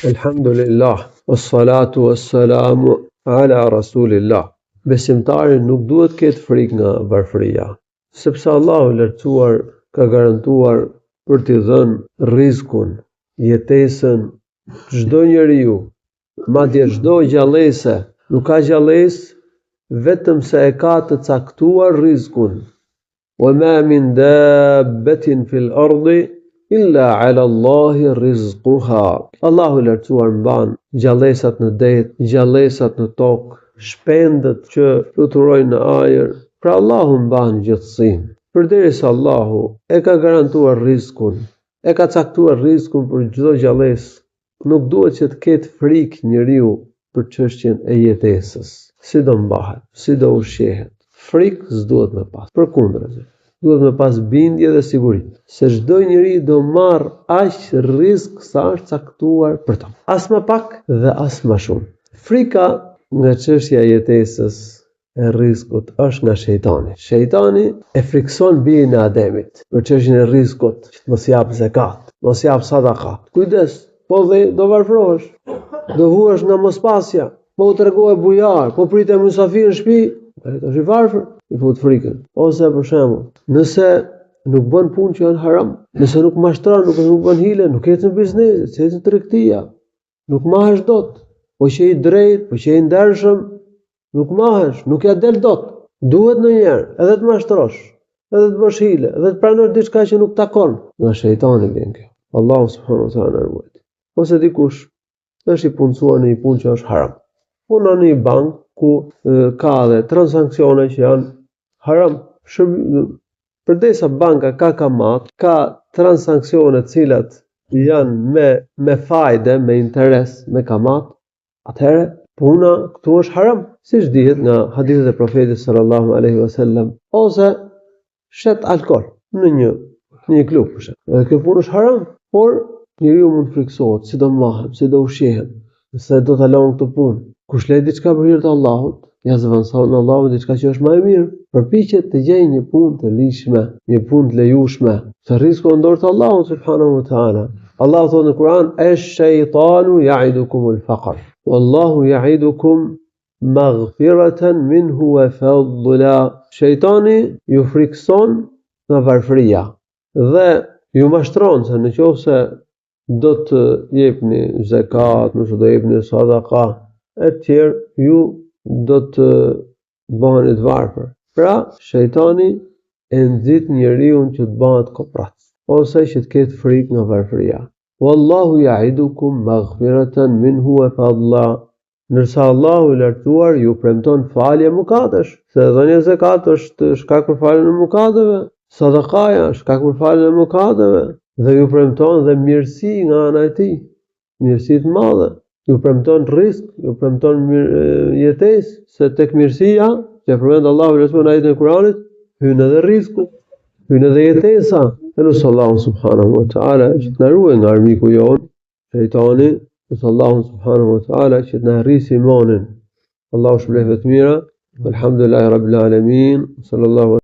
Alhamdulillah, wassalatu wassalamu ala rasulillah. Besimtari nuk duhet ketë frikë nga varfëria, sepse Allahu lartësuar ka garantuar për t'i dhënë rizkun, jetesën çdo njeriu, madje çdo gjallëse. Nuk ka gjallësë vetëm se e ka të caktuar rizkun. Wa ma min dabbatin fil ardi illa ala Allahi rizquha. Allahu lartësuar mban gjallësat në det, gjallësat në tokë, shpendët që fluturojnë në ajër. Pra Allahu mban gjithësinë. Përderisa Allahu e ka garantuar rizkun, e ka caktuar rizkun për çdo gjallësë, nuk duhet që të ketë frikë njeriu për çështjen e jetesës. Si do mbahet, si do ushqehet. Frikë s'duhet me pas. Përkundërzi, duhet me pas bindje dhe siguri se çdo njeri do marr aq rrezik sa është caktuar për ta. As më pak dhe as më shumë. Frika nga çështja e jetesës e rrezikut është nga shejtani. Shejtani e frikson birin e Ademit për çështjen e rrezikut, që mos jap zakat, mos jap sadaka. Kujdes, po dhe do varfrohesh, do vuhesh nga mospasja, po tregoje bujar, po prite mysafir në shtëpi, ai është i varfër, i fut frikën. Ose për shembull, nëse nuk bën punë që janë haram, nëse nuk mashtron, nuk bën hile, nuk ecën biznes, ecën tregtia, nuk mahesh dot, po që i drejt, po që i ndershëm, nuk mahesh, nuk ja del dot. Duhet ndonjëherë edhe të mashtrosh, edhe të bësh hile, edhe të pranosh diçka që nuk takon. Nga shejtani vjen kjo. Allahu subhanahu wa taala ruaj. Ose dikush është i punësuar në një punë që është haram. Punon në një bankë ku ka dhe transaksione që janë haram. Përdesa banka ka kamat, ka transaksione të cilat janë me fajde, me interes, me kamat, atëherë puna këtu është haram, siç dihet nga hadithet e profetit sallallahu alaihi wasallam. Ose shet alkol në një klub, për shembull. Dhe kjo punë është haram, por njeriu mund të friksohet, si do mahem, si do ushqehem, se do ta lëm këtë punë. Kush le diçka për hir të Allahut, ja zëvendëson Allahu diçka që është më e mirë. Përpiqet të gjejë një punë të lishme, një punë të lejueshme. Se rreziku është dorë të Allahut subhanahu wa taala. Allahu thotë në Kur'an: "Ash-shaytanu ya'idukumul faqr, wallahu ya'idukum maghfiratan minhu wa fadla." Shejtani ju frikson nga varfëria dhe ju mashtron se nëse do të jepni zakat, nëse do jepni sadaka, e tjerë ju do të bëheni të varfër. Pra, shejtani e nxit njeriu që të bëhet koprat, ose që të ketë frikë nga varfëria. Wallahu ya'idukum maghfiratan minhu wa fadla. Ndërsa Allahu i lartësuar ju premton falje mëkatesh, se dhënia e zakat është shkak për faljen e mëkateve, sadakaja është shkak për faljen e mëkateve, dhe ju premton dhe mirësi nga ana e tij, mirësi të madhe. Ju premton rrezik, ju premton jetesë, se tek mirësia që përmend Allahu në ajetin e Kuranit, hyn edhe rreziku, hyn edhe jetesa. Elusi Allahu subhanahu wa taala që të na ruaj nga armiku jon, shejtani. Allahu subhanahu wa taala që të na rrisë imanin. Allahu shpëlbej të mira. Alhamdulillahi rabbil alamin. Sallallahu